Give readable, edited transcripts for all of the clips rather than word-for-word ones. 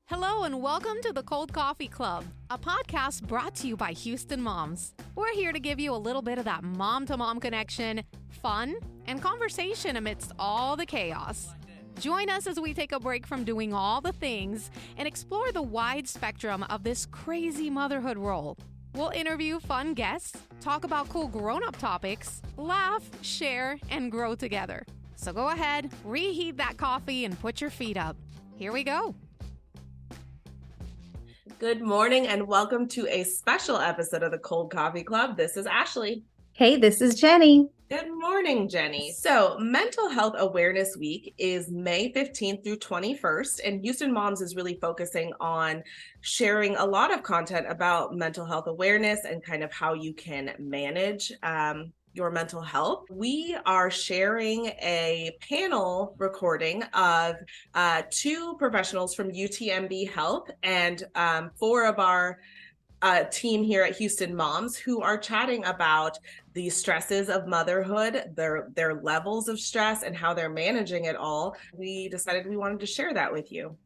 Hello and welcome to the Cold Coffee Club, a podcast brought to you by Houston Moms. We're here to give you a little bit of that mom-to-mom connection, fun, and conversation amidst all the chaos. Join us as we take a break from doing all the things and explore the wide spectrum of this crazy motherhood role. We'll interview fun guests, talk about cool grown-up topics, laugh, share, and grow together. So go ahead, reheat that coffee, and put your feet up. Here we go. Good morning and welcome to a special episode of the Cold Coffee Club. This is Ashley. Hey, this is Jenny. Good morning, Jenny. So Mental Health Awareness Week is May 15th through 21st, and Houston Moms is really focusing on sharing a lot of content about mental health awareness and kind of how you can manage your mental health. We are sharing a panel recording of two professionals from UTMB Health and four of our team here at Houston Moms who are chatting about the stresses of motherhood, their levels of stress, and how they're managing it all. We decided we wanted to share that with you.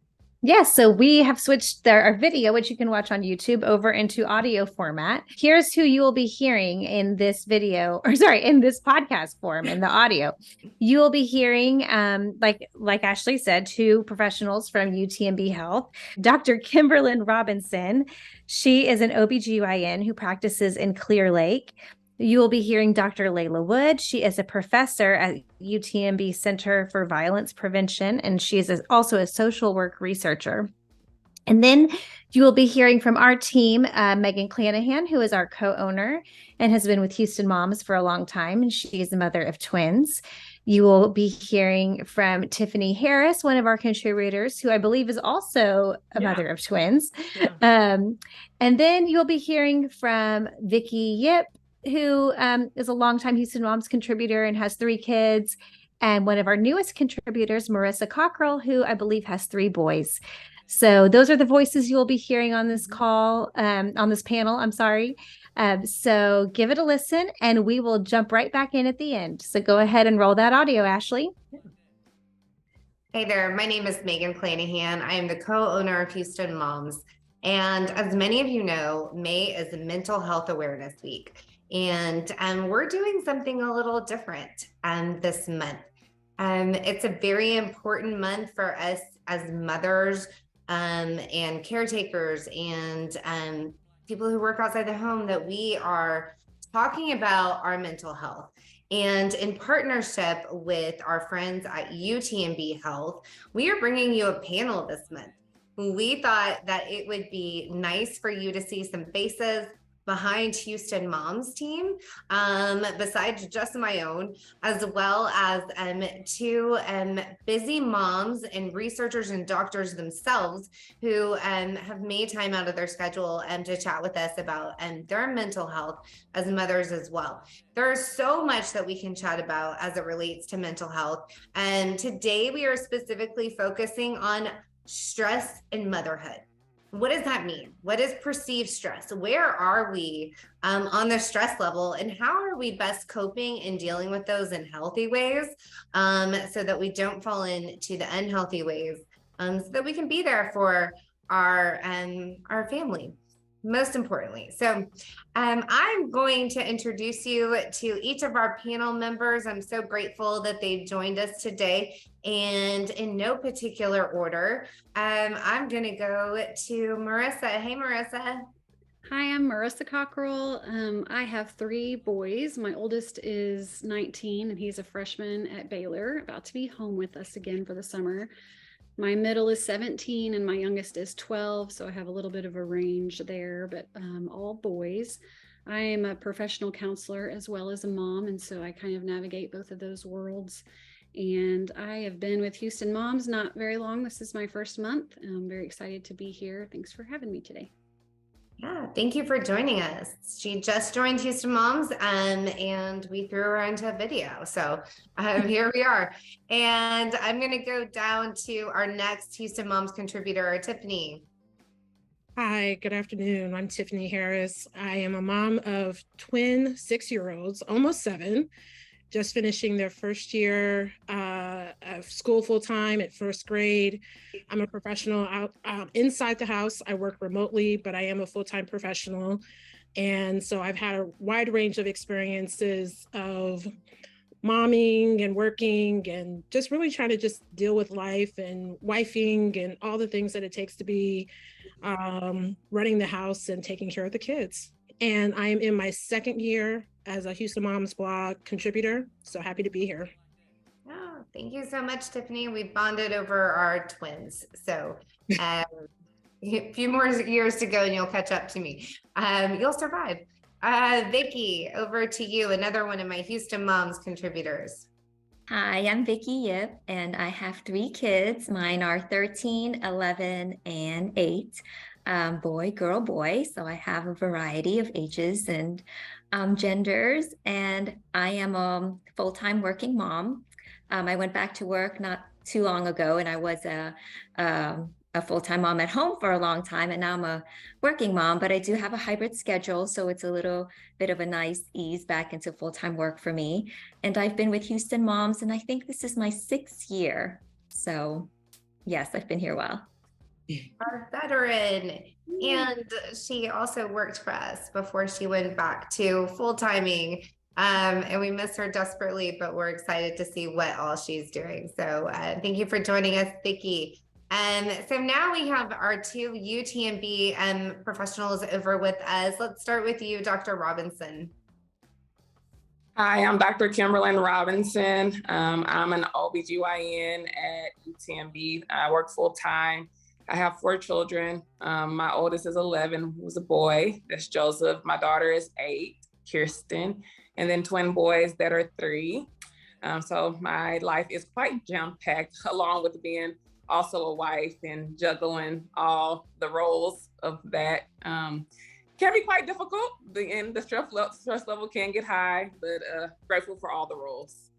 Yes, so we have switched our video, which you can watch on YouTube, over into audio format. Here's who you will be hearing in this video, in this podcast form, in the audio. You will be hearing, like Ashley said, two professionals from UTMB Health. Dr. Kimberlyn Robinson, she is an OBGYN who practices in Clear Lake. You will be hearing Dr. Layla Wood. She is a professor at UTMB Center for Violence Prevention, and she is also a social work researcher. And then you will be hearing from our team, Megan Clanahan, who is our co-owner and has been with Houston Moms for a long time, and she is a mother of twins. You will be hearing from Tiffany Harris, one of our contributors, who I believe is also a mother of twins. Yeah. And then you'll be hearing from Vicki Yip, who is a longtime Houston Moms contributor and has 3 kids, and one of our newest contributors, Marissa Cockrell, who I believe has 3 boys. So those are the voices you'll be hearing on this call, on this panel, I'm sorry. So give it a listen, and we will jump right back in at the end. So go ahead and roll that audio, Ashley. Hey there, my name is Megan Clanahan. I am the co-owner of Houston Moms. And as many of you know, May is Mental Health Awareness Week. And we're doing something a little different this month. It's a very important month for us as mothers and caretakers and people who work outside the home, that we are talking about our mental health. And in partnership with our friends at UTMB Health, we are bringing you a panel this month. We thought that it would be nice for you to see some faces behind Houston Moms team, besides just my own, as well as 2 busy moms and researchers and doctors themselves who have made time out of their schedule to chat with us about their mental health as mothers as well. There's so much that we can chat about as it relates to mental health. And today we are specifically focusing on stress and motherhood. What does that mean? What is perceived stress? Where are we on the stress level, and how are we best coping and dealing with those in healthy ways, so that we don't fall into the unhealthy ways, so that we can be there for our family, most importantly. So I'm going to introduce you to each of our panel members. I'm so grateful that they've joined us today. And in no particular order, I'm going to go to Marissa. Hey, Marissa. Hi, I'm Marissa Cockrell. I have 3 boys. My oldest is 19, and he's a freshman at Baylor, about to be home with us again for the summer. My middle is 17, and my youngest is 12, so I have a little bit of a range there, but all boys. I am a professional counselor as well as a mom, and so I kind of navigate both of those worlds. And I have been with Houston Moms not very long. This is my first month. I'm very excited to be here. Thanks for having me today. Yeah, thank you for joining us. She just joined Houston Moms, and we threw her into a video. So here we are. And I'm going to go down to our next Houston Moms contributor, Tiffany. Hi, good afternoon. I'm Tiffany Harris. I am a mom of twin 6-year-olds, almost 7. just finishing their first year of school full-time at first grade. I'm a professional out inside the house. I work remotely, but I am a full-time professional. And so I've had a wide range of experiences of momming and working and just really trying to just deal with life and wifing and all the things that it takes to be running the house and taking care of the kids. And I am in my second year as a Houston Moms blog contributor. So happy to be here. Oh, thank you so much, Tiffany. We bonded over our twins. So a few more years to go and you'll catch up to me. You'll survive. Vicky, over to you, another one of my Houston Moms contributors. Hi, I'm Vicky Yip, and I have 3 kids. Mine are 13, 11, and 8. Boy, girl, boy. So I have a variety of ages and genders, and I am a full-time working mom. I went back to work not too long ago, and I was a full-time mom at home for a long time, and now I'm a working mom, but I do have a hybrid schedule, so it's a little bit of a nice ease back into full-time work for me. And I've been with Houston Moms, and I think this is my 6th year. So yes, I've been here a while. Our veteran. And she also worked for us before she went back to full-timing. And we miss her desperately, but we're excited to see what all she's doing. So thank you for joining us, Vicky. So now we have our 2 UTMB professionals over with us. Let's start with you, Dr. Robinson. Hi, I'm Dr. Kimberlyn Robinson. I'm an OBGYN at UTMB. I work full-time. I have 4 children. My oldest is 11, who's a boy. That's Joseph. My daughter is 8, Kirsten. And then twin boys that are 3. So my life is quite jam-packed, along with being also a wife and juggling all the roles of that. Can be quite difficult, and the stress level can get high, but grateful for all the roles.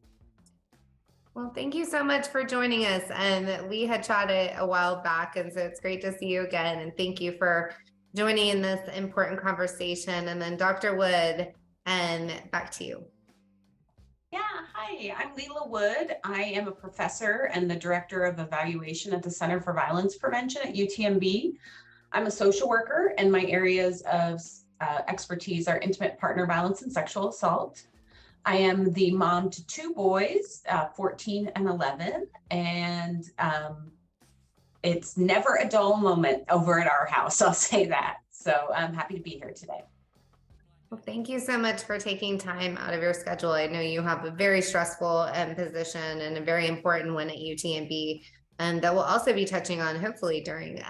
Well, thank you so much for joining us. And we had chatted a while back, and so it's great to see you again. And thank you for joining in this important conversation. And then Dr. Wood, and back to you. Yeah, hi, I'm Leela Wood. I am a professor and the director of evaluation at the Center for Violence Prevention at UTMB. I'm a social worker, and my areas of expertise are intimate partner violence and sexual assault. I am the mom to 2 boys, 14 and 11, and it's never a dull moment over at our house, I'll say that. So I'm happy to be here today. Well, thank you so much for taking time out of your schedule. I know you have a very stressful position and a very important one at UTMB, and that we'll also be touching on hopefully during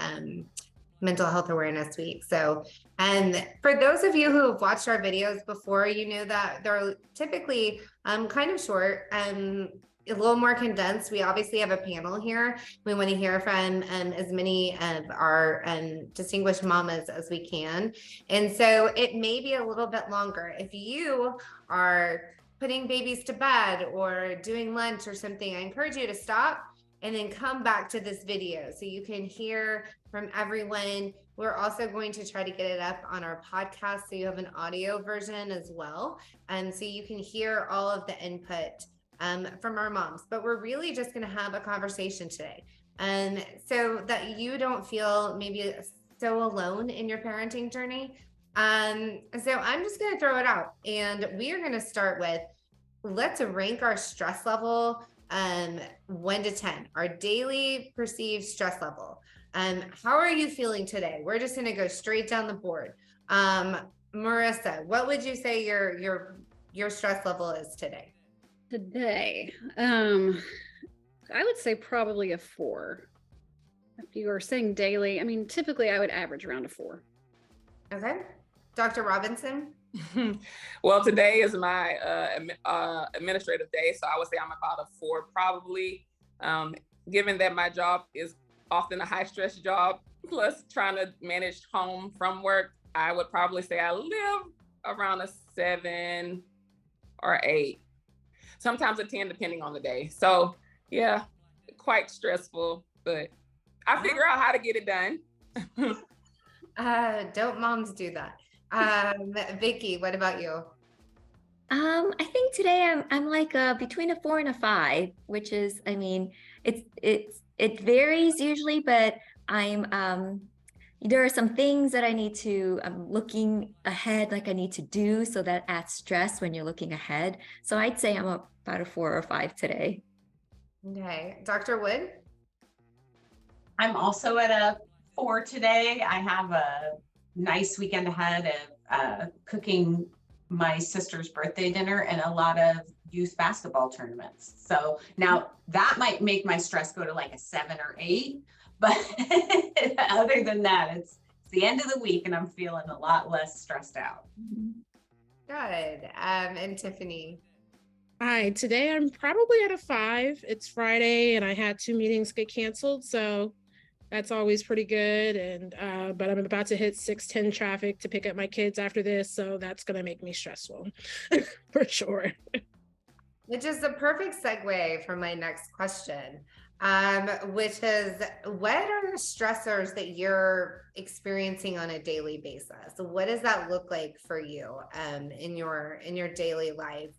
Mental Health Awareness Week. So, and for those of you who have watched our videos before, you know that they're typically kind of short and a little more condensed. We obviously have a panel here. We want to hear from as many of our distinguished mamas as we can. And so it may be a little bit longer. If you are putting babies to bed or doing lunch or something, I encourage you to stop and then come back to this video so you can hear from everyone. We're also going to try to get it up on our podcast so you have an audio version as well. And so you can hear all of the input from our moms, but we're really just going to have a conversation today. So that you don't feel maybe so alone in your parenting journey. So I'm just going to throw it out, and we are going to start with, let's rank our stress level 1 to 10, our daily perceived stress level. How are you feeling today? We're just going to go straight down the board. Marissa, what would you say your stress level is today? Today, I would say probably a 4. If you are saying daily, I mean, typically I would average around a 4. Okay. Dr. Robinson? Well, today is my administrative day, so I would say I'm about a 4 probably. Given that my job is often a high stress job, plus trying to manage home from work, I would probably say I live around a 7 or 8. Sometimes a 10 depending on the day. So yeah, quite stressful, but I figure out how to get it done. Don't moms do that? Vicky, what about you? I think today I'm like between a 4 and a 5, which is, I mean, it varies usually, but there are some things that I'm looking ahead, like I need to do, so that adds stress when you're looking ahead. So I'd say I'm about a 4 or 5 today. Okay, Dr. Wood? I'm also at a 4 today. I have a nice weekend ahead of cooking my sister's birthday dinner and a lot of youth basketball tournaments. So now that might make my stress go to like a 7 or 8, but other than that, it's the end of the week and I'm feeling a lot less stressed out. Good. And Tiffany? Hi, today I'm probably at a 5. It's Friday and I had 2 meetings get canceled, so that's always pretty good. And but I'm about to hit 610 traffic to pick up my kids after this, so that's gonna make me stressful for sure. Which is the perfect segue for my next question, which is, what are the stressors that you're experiencing on a daily basis? So what does that look like for you in your daily life?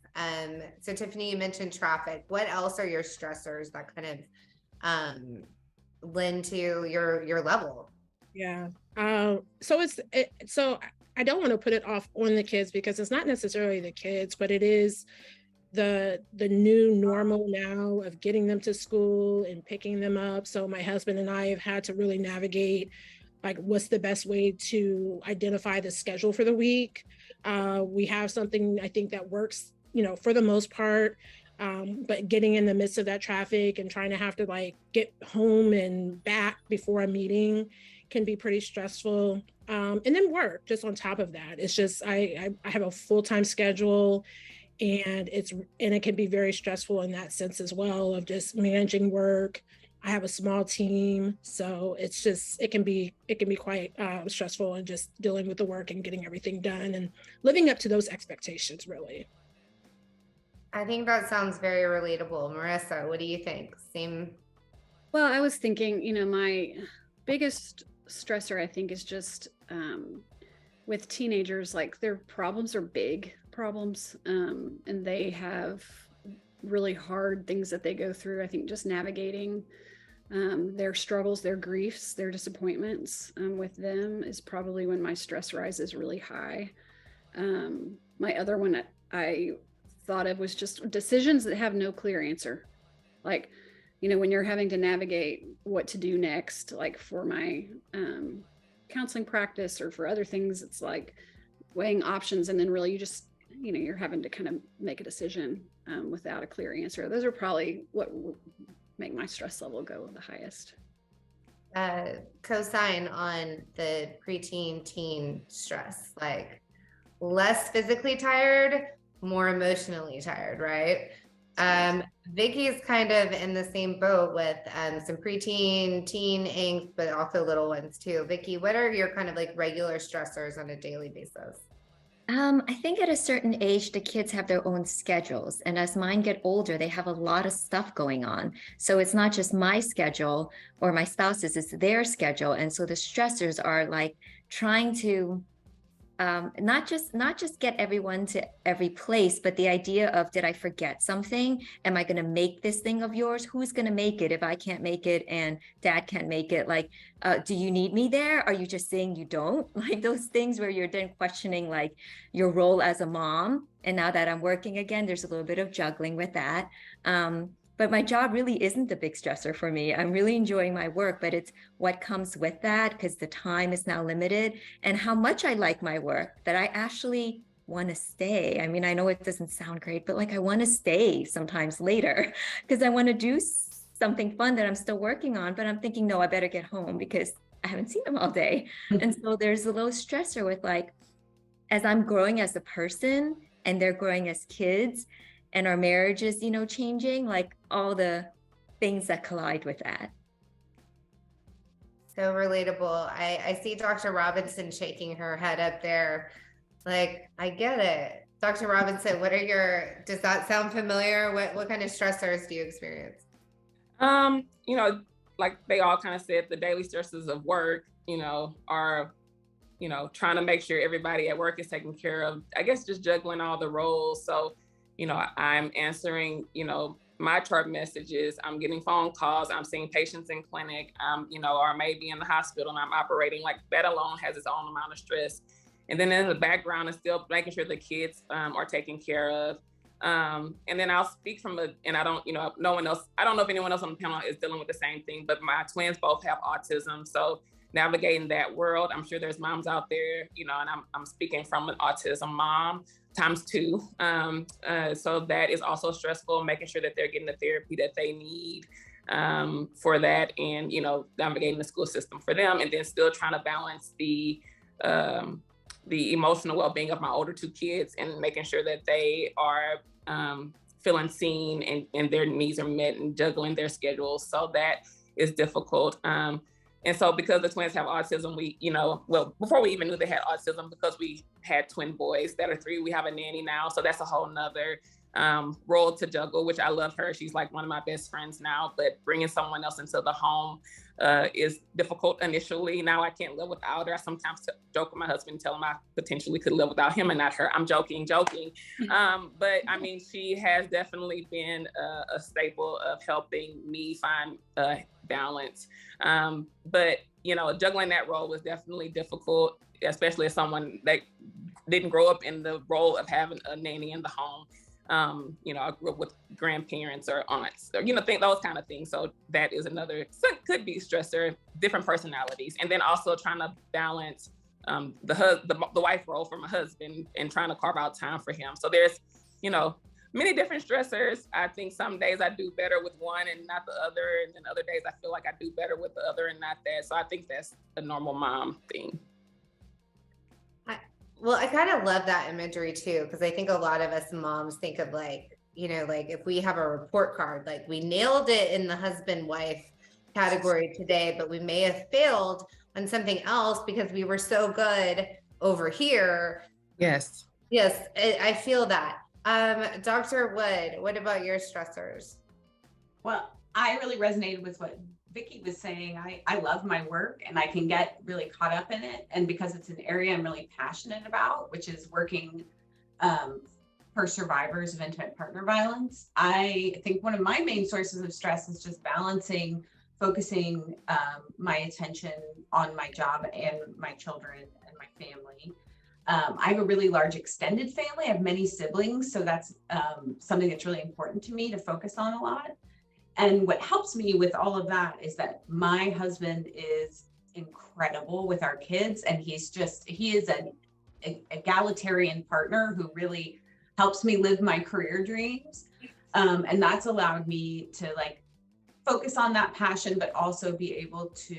So Tiffany, you mentioned traffic. What else are your stressors that kind of lend to your level? Yeah. So I don't want to put it off on the kids, because it's not necessarily the kids, but it is the new normal now of getting them to school and picking them up. So my husband and I have had to really navigate, like, what's the best way to identify the schedule for the week. We have something I think that works, for the most part. But getting in the midst of that traffic and trying to have to like get home and back before a meeting can be pretty stressful. And then work just on top of that. It's just, I have a full-time schedule, and it can be very stressful in that sense as well, of just managing work. I have a small team, so it can be quite stressful, and just dealing with the work and getting everything done and living up to those expectations, really. I think that sounds very relatable. Marissa, what do you think? Same? Well, I was thinking, my biggest stressor, I think, is just with teenagers, like, their problems are big problems, and they have really hard things that they go through. I think just navigating their struggles, their griefs, their disappointments with them is probably when my stress rises really high. My other one that I thought of was just decisions that have no clear answer. Like, when you're having to navigate what to do next, like for my counseling practice or for other things, it's like weighing options, and then really you just, you're having to kind of make a decision without a clear answer. Those are probably what make my stress level go the highest. Co-sign on the preteen teen stress, like less physically tired, more emotionally tired, right? Vicky's kind of in the same boat with some preteen, teen angst, but also little ones too. Vicky, what are your kind of like regular stressors on a daily basis? I think at a certain age, the kids have their own schedules. And as mine get older, they have a lot of stuff going on. So it's not just my schedule or my spouse's, it's their schedule. And so the stressors are like trying to not just get everyone to every place, but the idea of, did I forget something? Am I going to make this thing of yours? Who's going to make it if I can't make it and dad can't make it? Like, do you need me there? Are you just saying you don't? Like those things where you're then questioning like your role as a mom. And now that I'm working again, there's a little bit of juggling with that. But my job really isn't the big stressor for me. I'm really enjoying my work, but it's what comes with that, because the time is now limited, and how much I like my work that I actually want to stay. I mean, I know it doesn't sound great, but like I want to stay sometimes later because I want to do something fun that I'm still working on, but I'm thinking, no, I better get home because I haven't seen them all day. And so there's a little stressor with like, as I'm growing as a person and they're growing as kids, and our marriage is, changing, like all the things that collide with that. So relatable. I see Dr. Robinson shaking her head up there. Like, I get it. Dr. Robinson, does that sound familiar? What kind of stressors do you experience? Like they all kind of said, the daily stresses of work, are, trying to make sure everybody at work is taken care of. I guess just juggling all the roles. So, I'm answering, my chart messages, I'm getting phone calls, I'm seeing patients in clinic, or maybe in the hospital and I'm operating. Like that alone has its own amount of stress. And then in the background is still making sure the kids are taken care of. And then I'll speak and I don't, no one else, I don't know if anyone else on the panel is dealing with the same thing, but my twins both have autism. So navigating that world, I'm sure there's moms out there, and I'm speaking from an autism mom times 2. So that is also stressful, making sure that they're getting the therapy that they need for that, and, navigating the school system for them, and then still trying to balance the emotional well-being of my older 2 kids and making sure that they are feeling seen and their needs are met and juggling their schedules. So that is difficult. And so because the twins have autism, we, before we even knew they had autism, because we had twin boys that are 3, we have a nanny now. So that's a whole nother role to juggle, which I love her. She's like one of my best friends now, but bringing someone else into the home is difficult initially. Now I can't live without her. I sometimes joke with my husband, tell him I potentially could live without him and not her. I'm joking. But I mean, she has definitely been a staple of helping me find balance. But, juggling that role was definitely difficult, especially as someone that didn't grow up in the role of having a nanny in the home. I grew up with grandparents or aunts, or, those kind of things. So that is could be stressor, different personalities. And then also trying to balance the wife role for my husband and trying to carve out time for him. So there's, many different stressors. I think some days I do better with one and not the other. And then other days I feel like I do better with the other and not that. So I think that's a normal mom thing. Well, I kind of love that imagery too, because I think a lot of us moms think of like if we have a report card, like we nailed it in the husband-wife category today, but we may have failed on something else because we were so good over here. Yes. Yes, I feel that. Dr. Wood, what about your stressors? Well, I really resonated with what Vicki was saying. I love my work and I can get really caught up in it. And because it's an area I'm really passionate about, which is working for survivors of intimate partner violence, I think one of my main sources of stress is just focusing my attention on my job and my children and my family. I have a really large extended family. I have many siblings. So that's something that's really important to me to focus on a lot. And what helps me with all of that is that my husband is incredible with our kids. And he is an egalitarian partner who really helps me live my career dreams. And that's allowed me to focus on that passion, but also be able to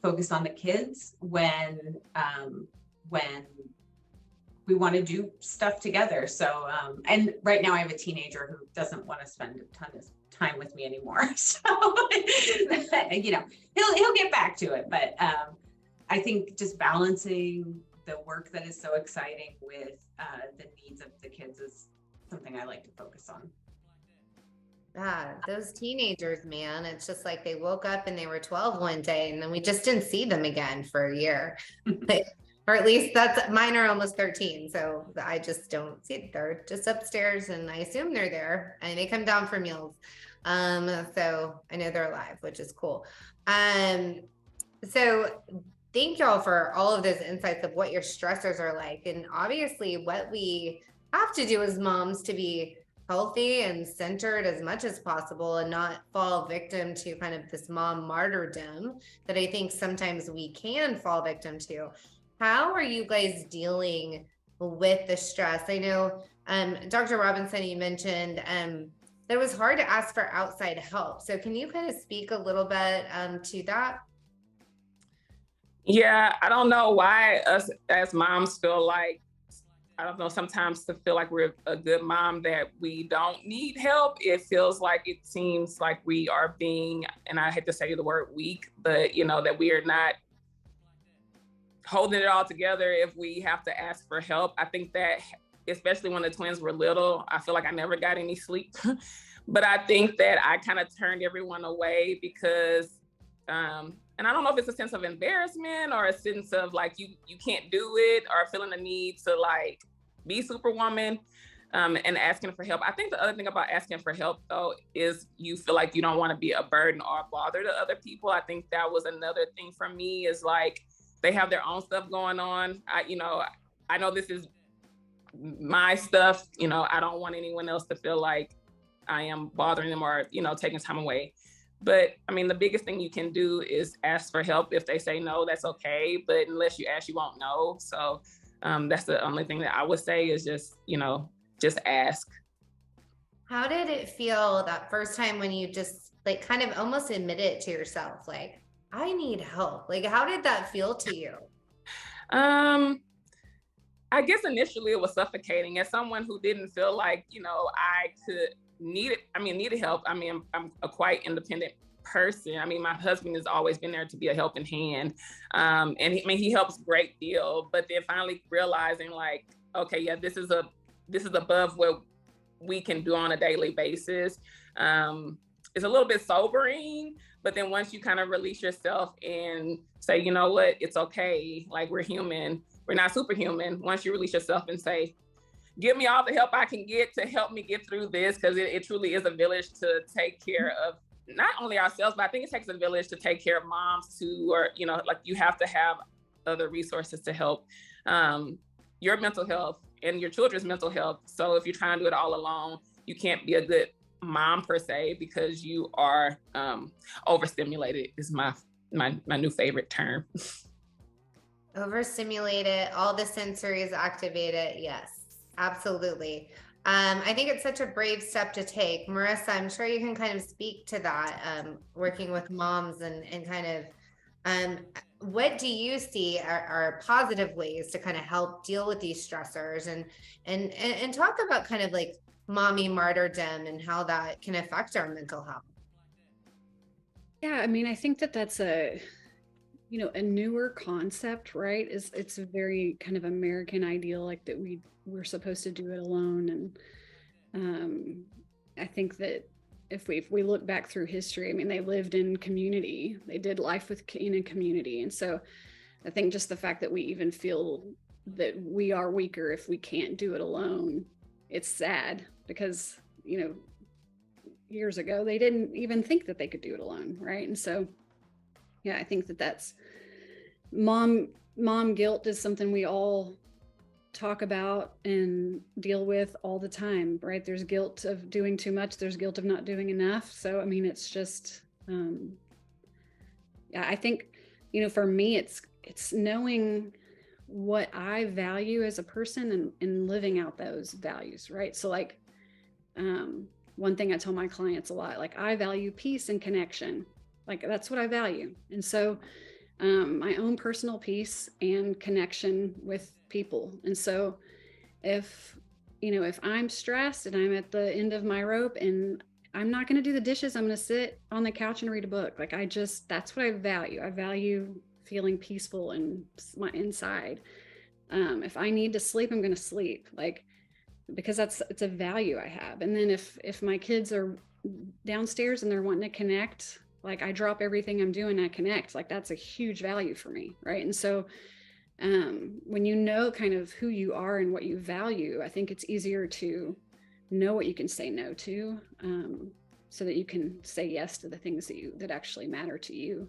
focus on the kids when we want to do stuff together. So, and right now I have a teenager who doesn't want to spend a ton of time with me anymore. So, he'll get back to it. But I think just balancing the work that is so exciting with the needs of the kids is something I like to focus on. Those teenagers, man, it's just like they woke up and they were 12 one day and then we just didn't see them again for a year. Or at least mine are almost 13. So I just don't see it. They're just upstairs and I assume they're there and they come down for meals. So I know they're alive, which is cool. So thank y'all for all of those insights of what your stressors are like. And obviously what we have to do as moms to be healthy and centered as much as possible and not fall victim to kind of this mom martyrdom that I think sometimes we can fall victim to. How are you guys dealing with the stress? I know, Dr. Robinson, you mentioned that it was hard to ask for outside help. So can you kind of speak a little bit to that? Yeah, I don't know why us as moms feel like, I don't know, sometimes to feel like we're a good mom that we don't need help. It seems like we are being, and I hate to say the word weak, but that we are not holding it all together if we have to ask for help. I think that especially when the twins were little, I feel like I never got any sleep. But I think that I kind of turned everyone away because And I don't know if it's a sense of embarrassment or a sense of like you can't do it, or feeling the need to like be superwoman, and asking for help. I think the other thing about asking for help though is you feel like you don't want to be a burden or a bother to other people. I think that was another thing for me, is like they have their own stuff going on. I know this is my stuff. I don't want anyone else to feel like I am bothering them or, taking time away. But I mean, the biggest thing you can do is ask for help. If they say no, that's okay. But unless you ask, you won't know. So that's the only thing that I would say is just ask. How did it feel that first time when you just like kind of almost admitted it to yourself? Like, I need help. Like, how did that feel to you? I guess initially it was suffocating. As someone who didn't feel like, I needed help. I mean, I'm a quite independent person. I mean, my husband has always been there to be a helping hand. And he helps a great deal, but then finally realizing like, okay, yeah, this is above what we can do on a daily basis. It's a little bit sobering, but then once you kind of release yourself and say, you know what, it's okay. Like, we're human. We're not superhuman. Once you release yourself and say, give me all the help I can get to help me get through this, because it truly is a village to take care of not only ourselves, but I think it takes a village to take care of moms too, or, like you have to have other resources to help your mental health and your children's mental health. So if you're trying to do it all alone, you can't be a good mom per se, because you are overstimulated is my new favorite term. Overstimulated, all the sensory is activated. Yes, absolutely. I think it's such a brave step to take. Marissa, I'm sure you can kind of speak to that, working with moms and kind of, what do you see are positive ways to kind of help deal with these stressors and talk about kind of like mommy martyrdom and how that can affect our mental health? Yeah, I mean, I think that's a newer concept, right? It's a very kind of American ideal, like that we're supposed to do it alone. And I think that if we look back through history, I mean, they lived in community, they did life in a community. And so I think just the fact that we even feel that we are weaker if we can't do it alone, it's sad, because, years ago, they didn't even think that they could do it alone, right? And so, yeah, I think that's mom guilt is something we all talk about and deal with all the time, right? There's guilt of doing too much, there's guilt of not doing enough. So I mean, it's just yeah, I think for me it's knowing what I value as a person and living out those values, right? So like one thing I tell my clients a lot, like, I value peace and connection. Like, that's what I value. And so my own personal peace and connection with people. And so if I'm stressed and I'm at the end of my rope and I'm not going to do the dishes, I'm going to sit on the couch and read a book. Like, that's what I value. I value feeling peaceful in my inside. If I need to sleep, I'm going to sleep, like, because it's a value I have. And then if my kids are downstairs and they're wanting to connect, like, I drop everything I'm doing, I connect. Like, that's a huge value for me, right? And so when you know kind of who you are and what you value, I think it's easier to know what you can say no to, so that you can say yes to the things that actually matter to you.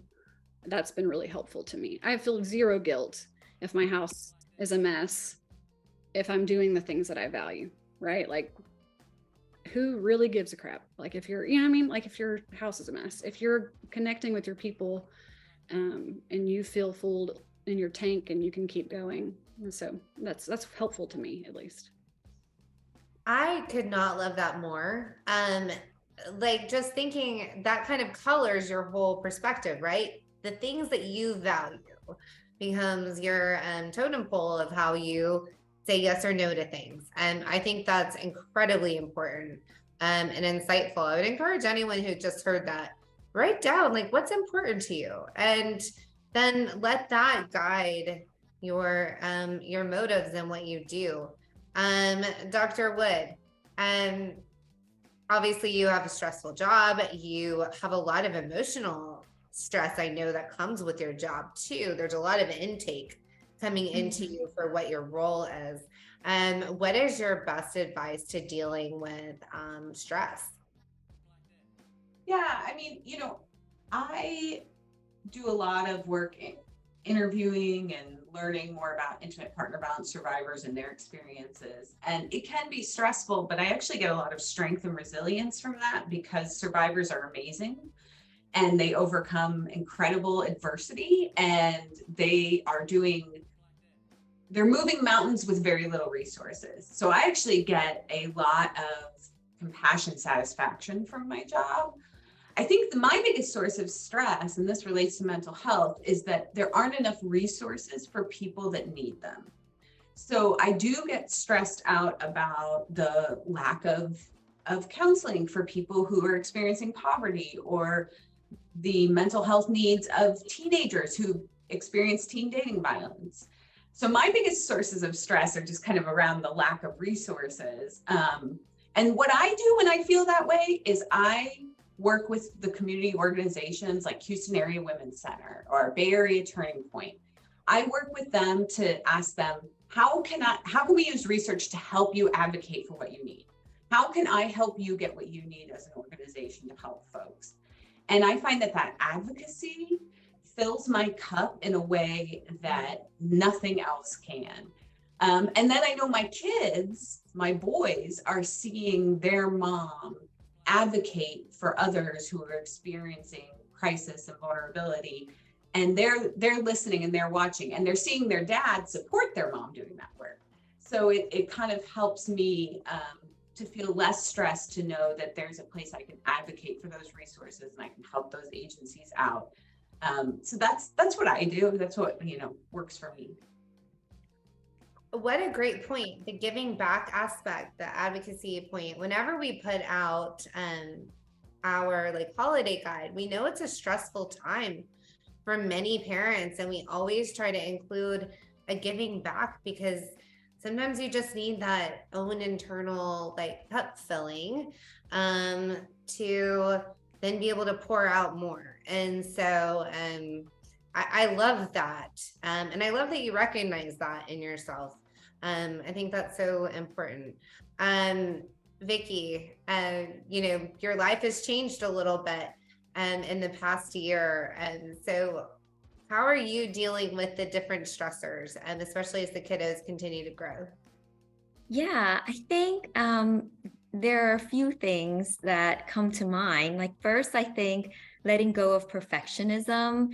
That's been really helpful to me. I feel zero guilt if my house is a mess, if I'm doing the things that I value, right? Like, who really gives a crap? Like, if you're, like, if your house is a mess, if you're connecting with your people, and you feel full in your tank and you can keep going. And so that's helpful to me, at least. I could not love that more. Like, just thinking that kind of colors your whole perspective, right? The things that you value becomes your totem pole of how you say yes or no to things. And I think that's incredibly important and insightful. I would encourage anyone who just heard that, write down like what's important to you, and then let that guide your motives and what you do. Dr. Wood, obviously you have a stressful job. You have a lot of emotional stress I know that comes with your job too. There's a lot of intake coming into you for what your role is. What is your best advice to dealing with stress? Yeah, I mean, I do a lot of work interviewing and learning more about intimate partner violence survivors and their experiences. And it can be stressful, but I actually get a lot of strength and resilience from that because survivors are amazing and they overcome incredible adversity, and they're moving mountains with very little resources. So I actually get a lot of compassion satisfaction from my job. I think my biggest source of stress, and this relates to mental health, is that there aren't enough resources for people that need them. So I do get stressed out about the lack of counseling for people who are experiencing poverty, or the mental health needs of teenagers who experience teen dating violence. So my biggest sources of stress are just kind of around the lack of resources. And what I do when I feel that way is I work with the community organizations like Houston Area Women's Center or Bay Area Turning Point. I work with them to ask them, how can we use research to help you advocate for what you need? How can I help you get what you need as an organization to help folks? And I find that advocacy fills my cup in a way that nothing else can. And then I know my kids, my boys, are seeing their mom advocate for others who are experiencing crisis and vulnerability. And they're listening and they're watching, and they're seeing their dad support their mom doing that work. So it kind of helps me to feel less stressed to know that there's a place I can advocate for those resources and I can help those agencies out. So that's what I do. That's what, works for me. What a great point. The giving back aspect, the advocacy point. Whenever we put out our holiday guide, we know it's a stressful time for many parents, and we always try to include a giving back because sometimes you just need that own internal cup filling to then be able to pour out more. And so I love that. And I love that you recognize that in yourself. I think that's so important. Vicki, your life has changed a little bit in the past year. And so how are you dealing with the different stressors, and especially as the kiddos continue to grow? Yeah, I think there are a few things that come to mind. First, I think letting go of perfectionism,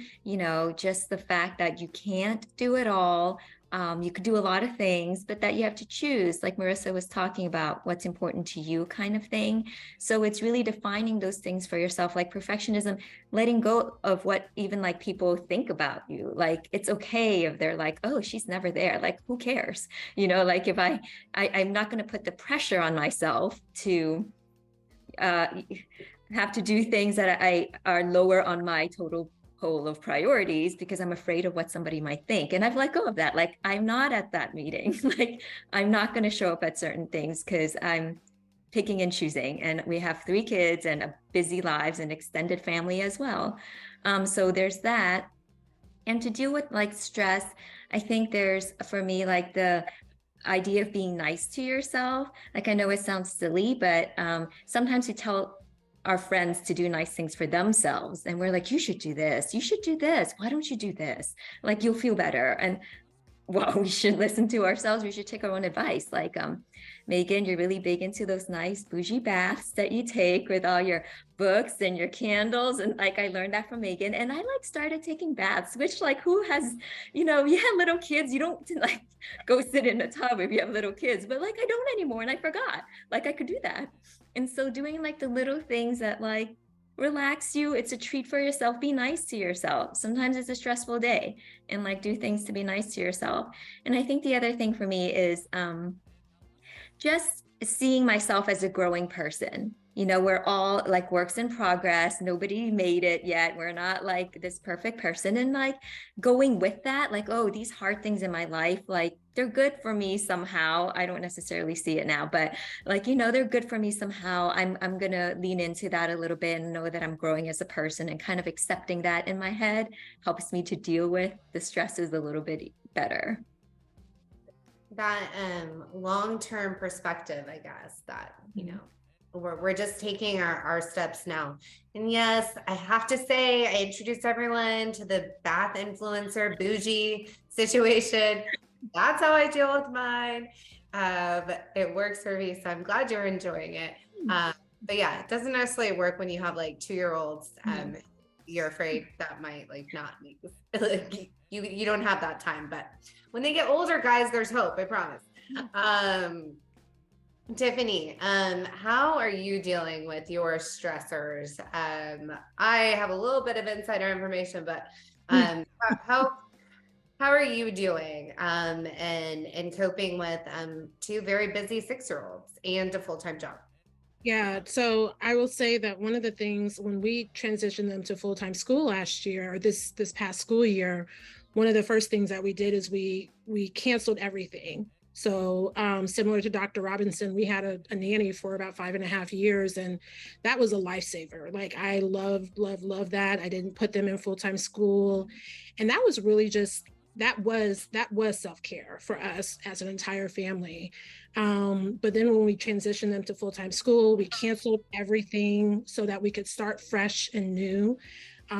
just the fact that you can't do it all. You could do a lot of things, but that you have to choose, like Marissa was talking about, what's important to you kind of thing. So it's really defining those things for yourself, like perfectionism, letting go of what even people think about you. It's okay if they're like, oh, she's never there. Who cares? If I'm not going to put the pressure on myself to have to do things that I are lower on my total pole of priorities because I'm afraid of what somebody might think. And I've let go of that. I'm not at that meeting. I'm not going to show up at certain things because I'm picking and choosing. And we have 3 kids and busy lives and extended family as well. So there's that. And to deal with stress, I think there's, for me, the idea of being nice to yourself. I know it sounds silly, but sometimes we tell our friends to do nice things for themselves, and we're like, you should do this, why don't you do this, you'll feel better. And we should listen to ourselves. We should take our own advice. Megan, you're really big into those nice bougie baths that you take with all your books and your candles, and I learned that from Megan, and I started taking baths, which who has, you have little kids, you don't go sit in a tub if you have little kids, but I don't anymore, and I forgot I could do that. And so doing the little things that relax you, it's a treat for yourself, be nice to yourself. Sometimes it's a stressful day, and do things to be nice to yourself. And I think the other thing for me is just seeing myself as a growing person. You know, we're all like works in progress. Nobody made it yet. We're not like this perfect person. And like going with that, like, oh, these hard things in my life, like they're good for me somehow. I don't necessarily see it now, but like, you know, they're good for me somehow. I'm gonna lean into that a little bit and know that I'm growing as a person, and kind of accepting that in my head helps me to deal with the stresses a little bit better. That long-term perspective, I guess, that, you know, we're just taking our steps now. And yes, I have to say, I introduced everyone to the bath influencer bougie situation. That's how I deal with mine. It works for me, so I'm glad you're enjoying it. But yeah, it doesn't necessarily work when you have like 2-year-olds. You're afraid that might like not make like you don't have that time. But when they get older, guys, there's hope, I promise. Tiffany, how are you dealing with your stressors? I have a little bit of insider information, but how are you doing and coping with 2 very busy 6-year-olds and a full-time job? Yeah, so I will say that one of the things when we transitioned them to full-time school last year, or this past school year, one of the first things that we did is we canceled everything. So similar to Dr. Robinson, we had a nanny for about 5.5 years, and that was a lifesaver. Like I love that. I didn't put them in full-time school, and that was really just that was self-care for us as an entire family. But then when we transitioned them to full-time school, we canceled everything so that we could start fresh and new.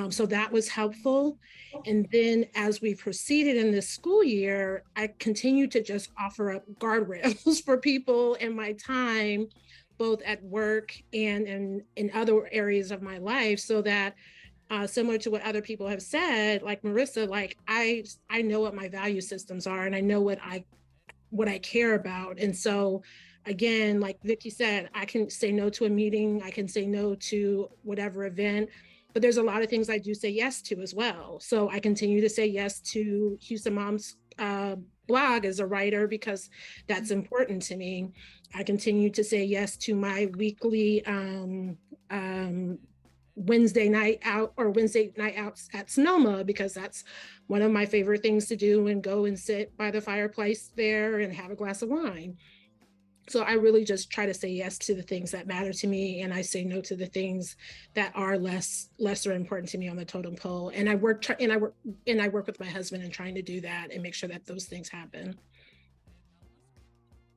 So that was helpful. And then as we proceeded in this school year, I continued to just offer up guardrails for people in my time, both at work and in other areas of my life, so that similar to what other people have said, like Marissa, like I know what my value systems are, and I know what I care about. And so again, like Vicky said, I can say no to a meeting, I can say no to whatever event, but there's a lot of things I do say yes to as well. So I continue to say yes to Houston Moms blog as a writer because that's important to me. I continue to say yes to my weekly Wednesday night out at Sonoma, because that's one of my favorite things to do, and go and sit by the fireplace there and have a glass of wine. So I really just try to say yes to the things that matter to me, and I say no to the things that are lesser important to me on the totem pole. And I work with my husband in trying to do that and make sure that those things happen.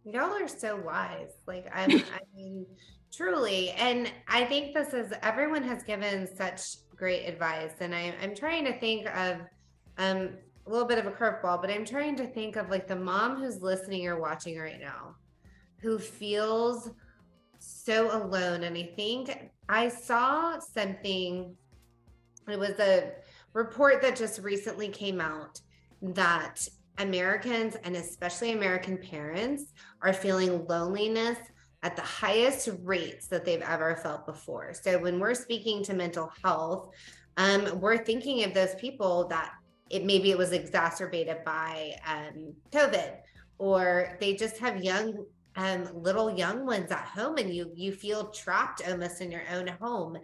Y'all are so wise. Like I mean, truly. And I think everyone has given such great advice. And I'm trying to think of a little bit of a curveball, but I'm trying to think of like the mom who's listening or watching right now, who feels so alone. And I think I saw something, it was a report that just recently came out that Americans, and especially American parents, are feeling loneliness at the highest rates that they've ever felt before. So when we're speaking to mental health, we're thinking of those people that maybe it was exacerbated by COVID, or they just have little young ones at home, and you feel trapped almost in your own home.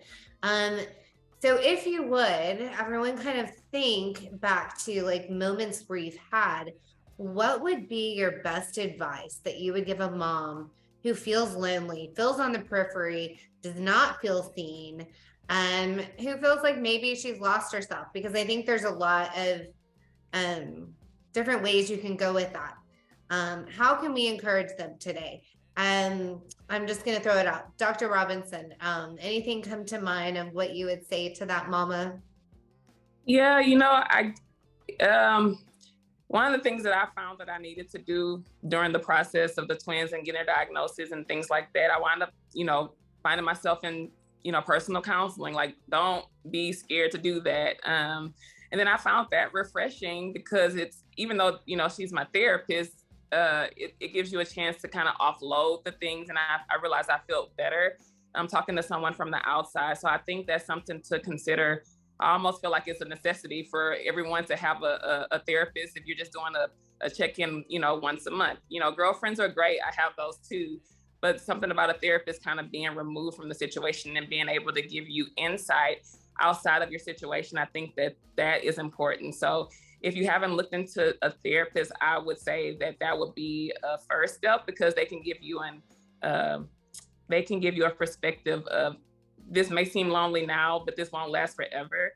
So if you would, everyone kind of think back to like moments where you've had, what would be your best advice that you would give a mom who feels lonely, feels on the periphery, does not feel seen, who feels like maybe she's lost herself? Because I think there's a lot of different ways you can go with that. How can we encourage them today? I'm just going to throw it out. Dr. Robinson, anything come to mind of what you would say to that mama? Yeah, one of the things that I found that I needed to do during the process of the twins and getting a diagnosis and things like that, I wound up, finding myself in, personal counseling. Like, don't be scared to do that. And then I found that refreshing, because it's, even though, she's my therapist, it gives you a chance to kind of offload the things. And I realized I felt better talking to someone from the outside. So I think that's something to consider. I almost feel like it's a necessity for everyone to have a therapist if you're just doing a check-in, once a month. Girlfriends are great. I have those too. but something about a therapist kind of being removed from the situation and being able to give you insight outside of your situation. I think that is important. So if you haven't looked into a therapist, I would say that would be a first step, because they can give you a perspective of, this may seem lonely now, but this won't last forever.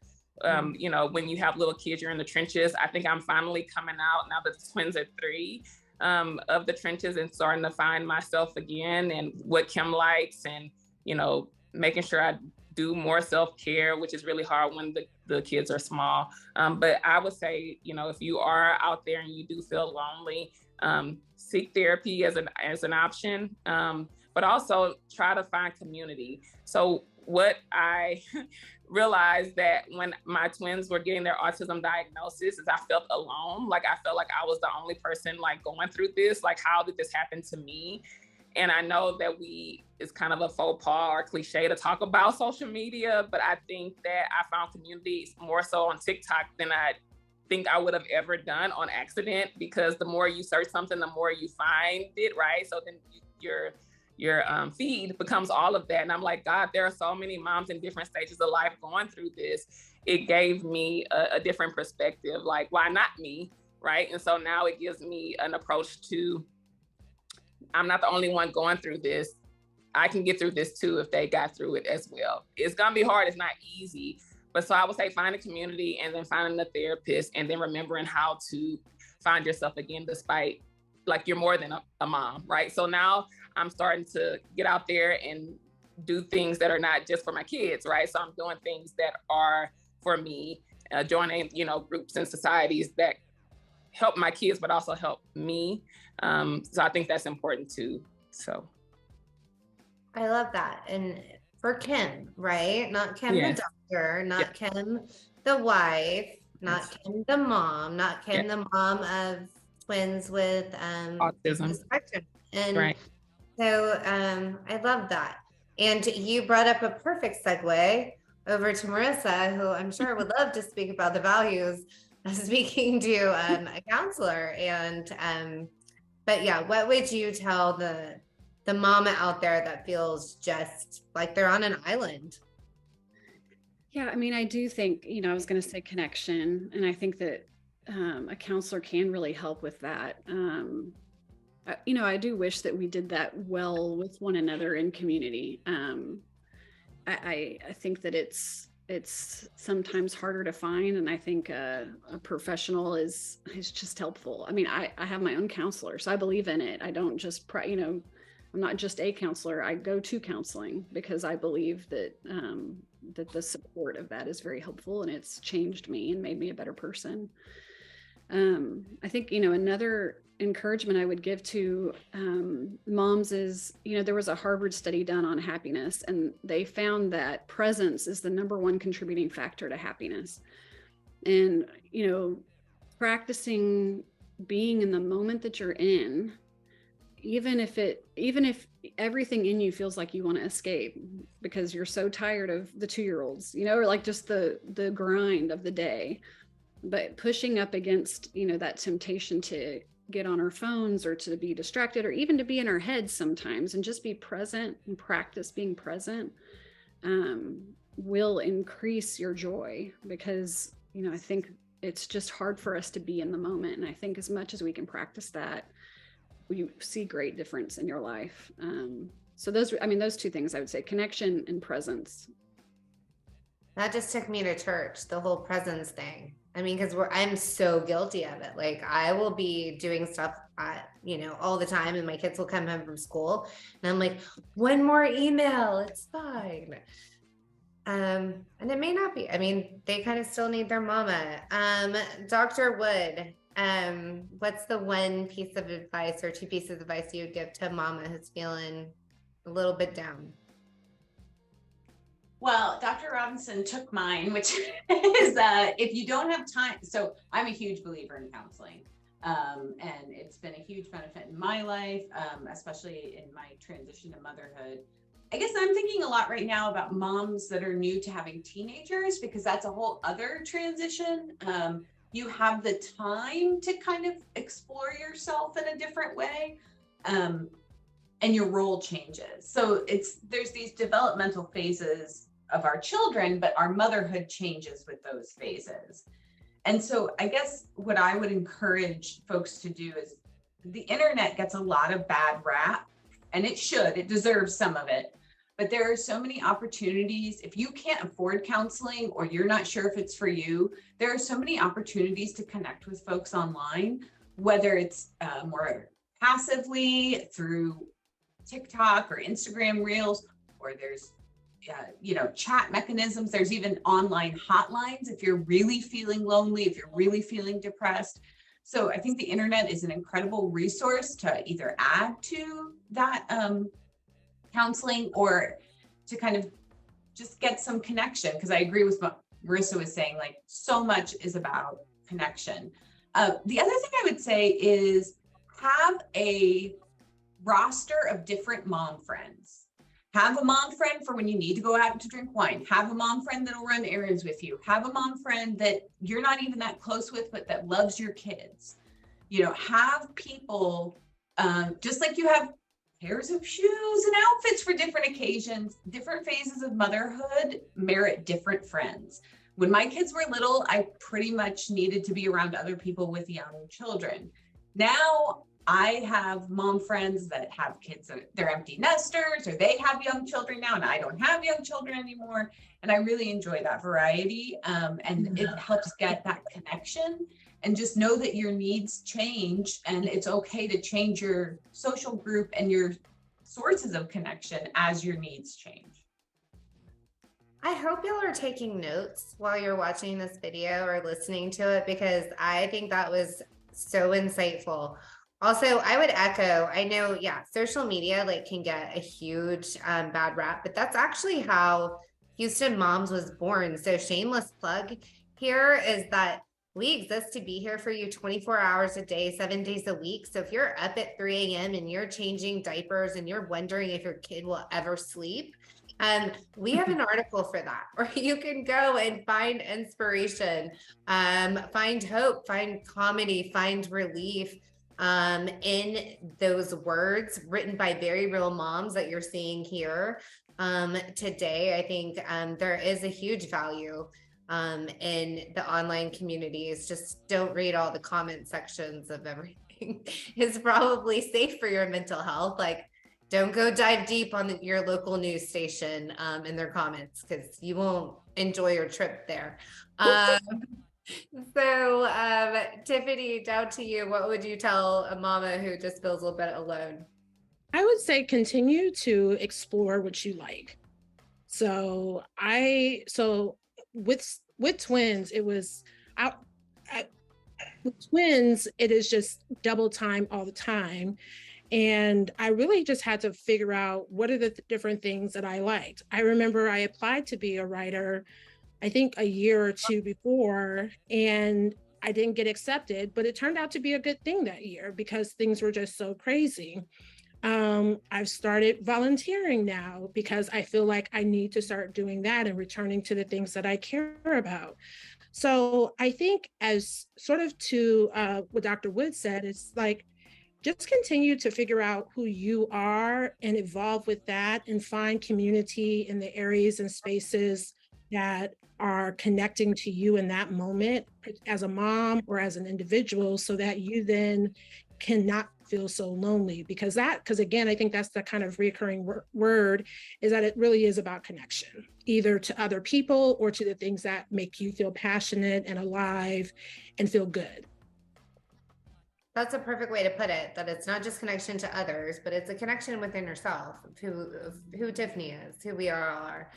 You know, when you have little kids, you're in the trenches. I think I'm finally coming out now that the twins are 3, of the trenches, and starting to find myself again, and what Kim likes, and, you know, making sure I do more self-care, which is really hard when the kids are small. But I would say, you know, if you are out there and you do feel lonely, seek therapy as an option, but also try to find community. So what I realized that when my twins were getting their autism diagnosis is I felt alone. Like, I felt like I was the only person like going through this. Like, how did this happen to me? And I know that it's kind of a faux pas or cliche to talk about social media, but I think that I found communities more so on TikTok than I think I would have ever done on accident, because the more you search something, the more you find it, right? So then your feed becomes all of that. And I'm like, God, there are so many moms in different stages of life going through this. It gave me a different perspective, like, why not me, right? And so now it gives me an approach to, I'm not the only one going through this. I can get through this too if they got through it as well. It's gonna be hard, it's not easy. But so I would say find a community, and then finding a therapist, and then remembering how to find yourself again, despite, like, you're more than a mom, right? So now I'm starting to get out there and do things that are not just for my kids, right? So I'm doing things that are for me, joining, you know, groups and societies that help my kids, but also help me. So I think that's important too. So. I love that. And for Kim, right? Not Kim the doctor, not Kim the wife, not Kim the mom, not Kim the mom of twins with autism. And so I love that. And you brought up a perfect segue over to Marissa, who I'm sure would love to speak about the values of speaking to a counselor. And but yeah, what would you tell the mama out there that feels just like they're on an island? Yeah, I mean, I do think, you know, I was going to say connection, and I think that a counselor can really help with that. You know, I do wish that we did that well with one another in community. I think that it's sometimes harder to find, and I think a professional is just helpful. I mean, I have my own counselor, so I believe in it. I don't just, you know, I'm not just a counselor. I go to counseling because I believe that that the support of that is very helpful, and it's changed me and made me a better person. I think, you know, another encouragement I would give to moms is, you know, there was a Harvard study done on happiness, and they found that presence is the #1 contributing factor to happiness. And, you know, practicing being in the moment that you're in, even if everything in you feels like you want to escape because you're so tired of the 2-year-olds, you know, or like just the grind of the day, but pushing up against, you know, that temptation to get on our phones or to be distracted or even to be in our heads sometimes, and just be present and practice being present will increase your joy, because, you know, I think it's just hard for us to be in the moment. And I think as much as we can practice that, you see great difference in your life. So those 2 things I would say: connection and presence. That just took me to church, the whole presence thing. I mean, because I'm so guilty of it. Like, I will be doing stuff, you know, all the time, and my kids will come home from school, and I'm like, one more email, it's fine. And it may not be. I mean, they kind of still need their mama. Dr. Wood, what's the one piece of advice or 2 pieces of advice you would give to a mama who's feeling a little bit down? Well, Dr. Robinson took mine, which is if you don't have time. So I'm a huge believer in counseling, and it's been a huge benefit in my life, especially in my transition to motherhood. I guess I'm thinking a lot right now about moms that are new to having teenagers, because that's a whole other transition. You have the time to kind of explore yourself in a different way. and your role changes. So there's these developmental phases of our children, but our motherhood changes with those phases. And so I guess what I would encourage folks to do is, the internet gets a lot of bad rap, and it deserves some of it. But there are so many opportunities. If you can't afford counseling or you're not sure if it's for you, there are so many opportunities to connect with folks online, whether it's more passively through TikTok or Instagram Reels, or there's chat mechanisms. There's even online hotlines if you're really feeling lonely, if you're really feeling depressed. So I think the internet is an incredible resource to either add to that counseling or to kind of just get some connection. Because I agree with what Marissa was saying, like, so much is about connection. The other thing I would say is have a roster of different mom friends. Have a mom friend for when you need to go out to drink wine. Have a mom friend that'll run errands with you. Have a mom friend that you're not even that close with, but that loves your kids. Have people, just like you have pairs of shoes and outfits for different occasions. Different phases of motherhood merit different friends. When my kids were little, I pretty much needed to be around other people with young children. Now, I have mom friends that have kids, they're empty nesters, or they have young children now, and I don't have young children anymore. And I really enjoy that variety. And it helps get that connection, and just know that your needs change, and it's okay to change your social group and your sources of connection as your needs change. I hope y'all are taking notes while you're watching this video or listening to it, because I think that was so insightful. Also, I would echo, I know, social media can get a huge bad rap, but that's actually how Houston Moms was born. So shameless plug here is that we exist to be here for you 24 hours a day, 7 days a week. So if you're up at 3 a.m. and you're changing diapers and you're wondering if your kid will ever sleep, we have an article for that, or you can go and find inspiration, find hope, find comedy, find relief in those words written by very real moms that you're seeing here today. I think there is a huge value in the online communities. Just don't read all the comment sections of everything. It's probably safe for your mental health. Don't go dive deep on your local news station in their comments, because you won't enjoy your trip there. So Tiffany, down to you. What would you tell a mama who just feels a little bit alone? I would say continue to explore what you like. So with twins, it was with twins, it is just double time all the time. And I really just had to figure out what are the different things that I liked. I remember I applied to be a writer, I think a year or two before, and I didn't get accepted, but it turned out to be a good thing that year because things were just so crazy. I've started volunteering now because I feel like I need to start doing that and returning to the things that I care about. So I think, as sort of to what Dr. Wood said, it's just continue to figure out who you are and evolve with that, and find community in the areas and spaces that are connecting to you in that moment as a mom or as an individual, so that you then cannot feel so lonely. Because again, I think that's the kind of recurring word, is that it really is about connection, either to other people or to the things that make you feel passionate and alive and feel good. That's a perfect way to put it, that it's not just connection to others, but it's a connection within yourself, who Tiffany is, who we all are.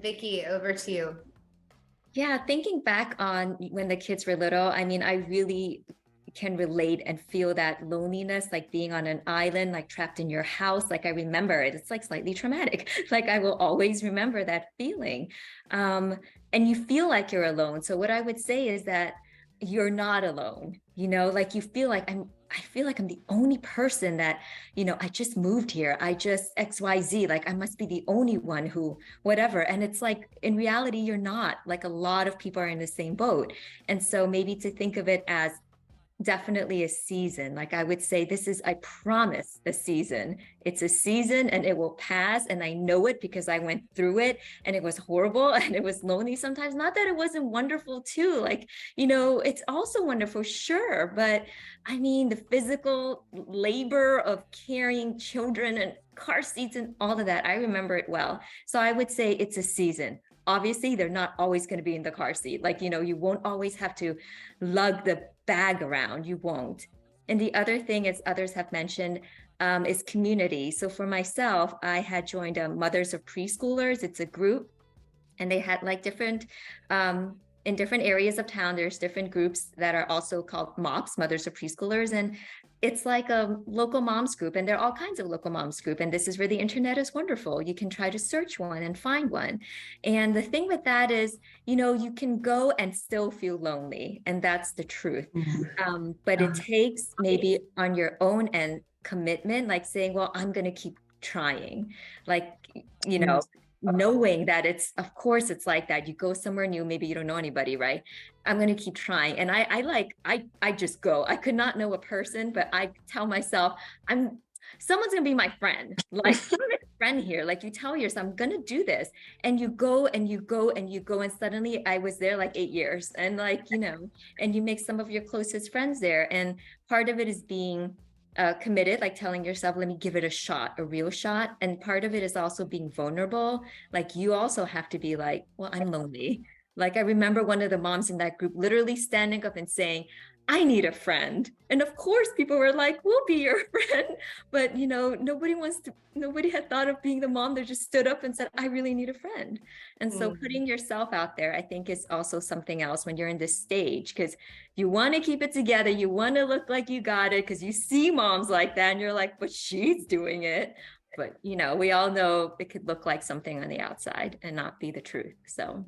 Vicki, over to you. Yeah, thinking back on when the kids were little, I mean, I really can relate and feel that loneliness, like being on an island, like trapped in your house. I remember it. It's slightly traumatic. I will always remember that feeling. And you feel like you're alone. So what I would say is that you're not alone. You feel like I feel like I'm the only person that, I just moved here. I just XYZ, I must be the only one who, whatever. And it's in reality, you're not. A lot of people are in the same boat. And so maybe to think of it as definitely a season. Like I would say, this is, I promise, a season. It's a season and it will pass. And I know it because I went through it and it was horrible and it was lonely sometimes. Not that it wasn't wonderful too. Like, it's also wonderful, sure. But I mean, the physical labor of carrying children and car seats and all of that, I remember it well. So I would say it's a season. Obviously, they're not always going to be in the car seat. Like, you won't always have to lug the bag around. You won't. And the other thing, as others have mentioned, is community. So for myself, I had joined Mothers of Preschoolers. It's a group, and they had like different, in different areas of town, there's different groups that are also called MOPS, Mothers of Preschoolers. And it's like a local moms group, and there are all kinds of local moms group. And this is where the internet is wonderful. You can try to search one and find one. And the thing with that is, you can go and still feel lonely. And that's the truth. But it takes maybe on your own end commitment, like saying, well, I'm going to keep trying. Like, knowing that of course it's like that. You go somewhere new, maybe you don't know anybody, right? I'm going to keep trying. And I just go. I could not know a person, but I tell myself, someone's going to be my friend. Like, I'm a friend here. Like, you tell yourself, I'm going to do this. And you go and you go and you go. And suddenly I was there like 8 years. And like, and you make some of your closest friends there. And part of it is being committed, like telling yourself, let me give it a shot, a real shot. And part of it is also being vulnerable. Like, you also have to be like, well, I'm lonely. Like, I remember one of the moms in that group literally standing up and saying, I need a friend. And of course, people were like, we'll be your friend. But, nobody had thought of being the mom that just stood up and said, I really need a friend. And so putting yourself out there, I think, is also something else when you're in this stage, because you want to keep it together. You want to look like you got it because you see moms like that and you're like, but she's doing it. But, we all know it could look like something on the outside and not be the truth. So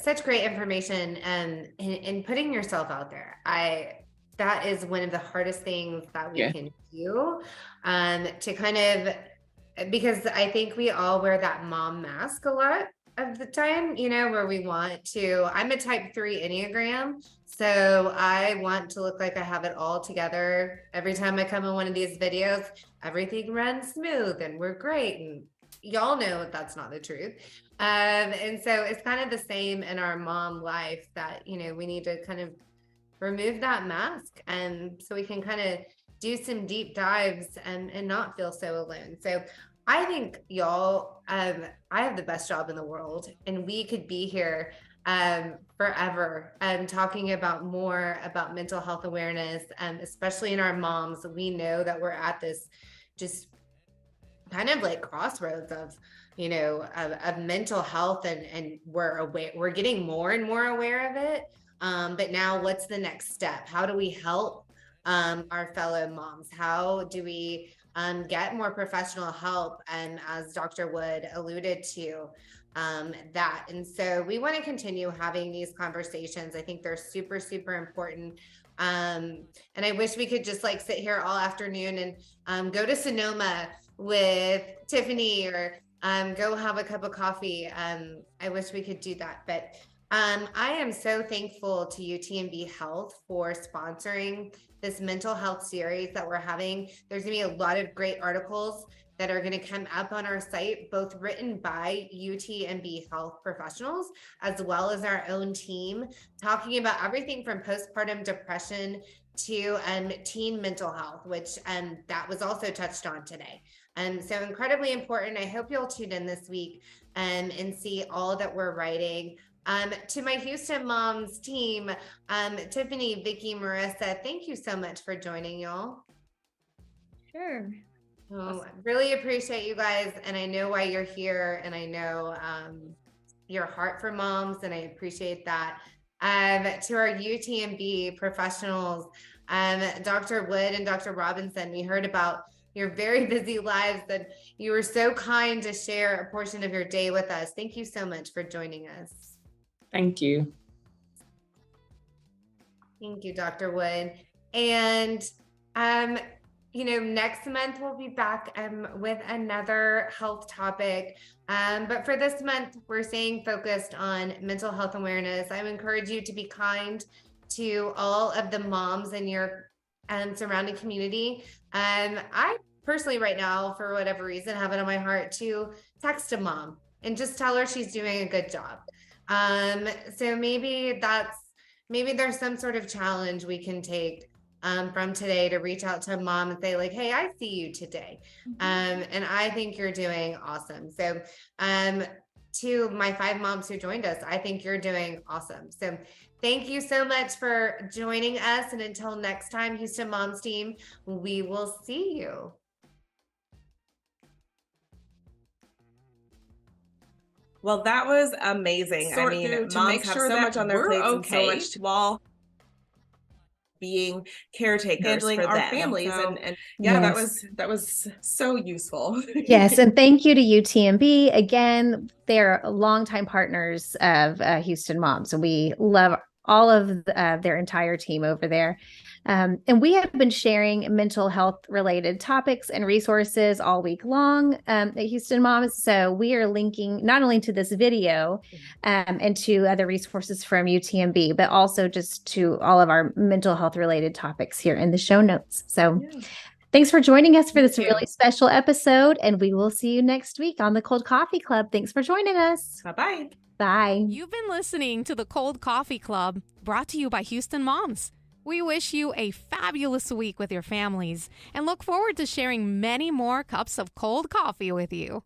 such great information in putting yourself out there. That is one of the hardest things that we can do, to kind of, because I think we all wear that mom mask a lot of the time, where we want to. I'm a type 3 Enneagram, so I want to look like I have it all together. Every time I come in one of these videos, everything runs smooth and we're great. And y'all know that that's not the truth. And so it's kind of the same in our mom life, that, we need to kind of remove that mask, and so we can kind of do some deep dives and not feel so alone. So I think y'all, I have the best job in the world, and we could be here forever talking about more about mental health awareness, especially in our moms. We know that we're at this just kind of like crossroads of mental health, and we're getting more and more aware of it. But now what's the next step? How do we help our fellow moms? How do we get more professional help? And as Dr. Wood alluded to, that. And so we want to continue having these conversations. I think they're super, super important. And I wish we could just like sit here all afternoon and go to Sonoma with Tiffany, or go have a cup of coffee. I wish we could do that. But I am so thankful to UTMB Health for sponsoring this mental health series that we're having. There's going to be a lot of great articles that are going to come up on our site, both written by UTMB Health professionals, as well as our own team, talking about everything from postpartum depression to teen mental health, which that was also touched on today. So incredibly important. I hope you'll tune in this week and see all that we're writing. To my Houston Moms team, Tiffany, Vicki, Marissa, thank you so much for joining, y'all. Sure. Oh, I really appreciate you guys, and I know why you're here, and I know your heart for moms, and I appreciate that. To our UTMB professionals, Dr. Wood and Dr. Robinson, we heard about your very busy lives, and you were so kind to share a portion of your day with us. Thank you so much for joining us. Thank you. Thank you, Dr. Wood. And next month we'll be back with another health topic. But for this month, we're staying focused on mental health awareness. I encourage you to be kind to all of the moms in your surrounding community. I personally right now, for whatever reason, have it on my heart to text a mom and just tell her she's doing a good job. So maybe there's some sort of challenge we can take from today to reach out to a mom and say like, hey, I see you today. And I think you're doing awesome. So to my 5 moms who joined us, I think you're doing awesome. So thank you so much for joining us. And until next time, Houston Moms team, we will see you. Well, that was amazing. I mean, moms have so much on their plates and so much while being caretakers, handling our families, and yeah, yes. that was so usul. Yes, and thank you to UTMB again. They're longtime partners of Houston Moms, and we love all of their entire team over there. And we have been sharing mental health related topics and resources all week long at Houston Moms. So we are linking not only to this video and to other resources from UTMB, but also just to all of our mental health related topics here in the show notes. So thanks for joining us for this really special episode. And we will see you next week on the Cold Coffee Club. Thanks for joining us. Bye-bye. Bye. You've been listening to the Cold Coffee Club, brought to you by Houston Moms. We wish you a fabulous week with your families and look forward to sharing many more cups of cold coffee with you.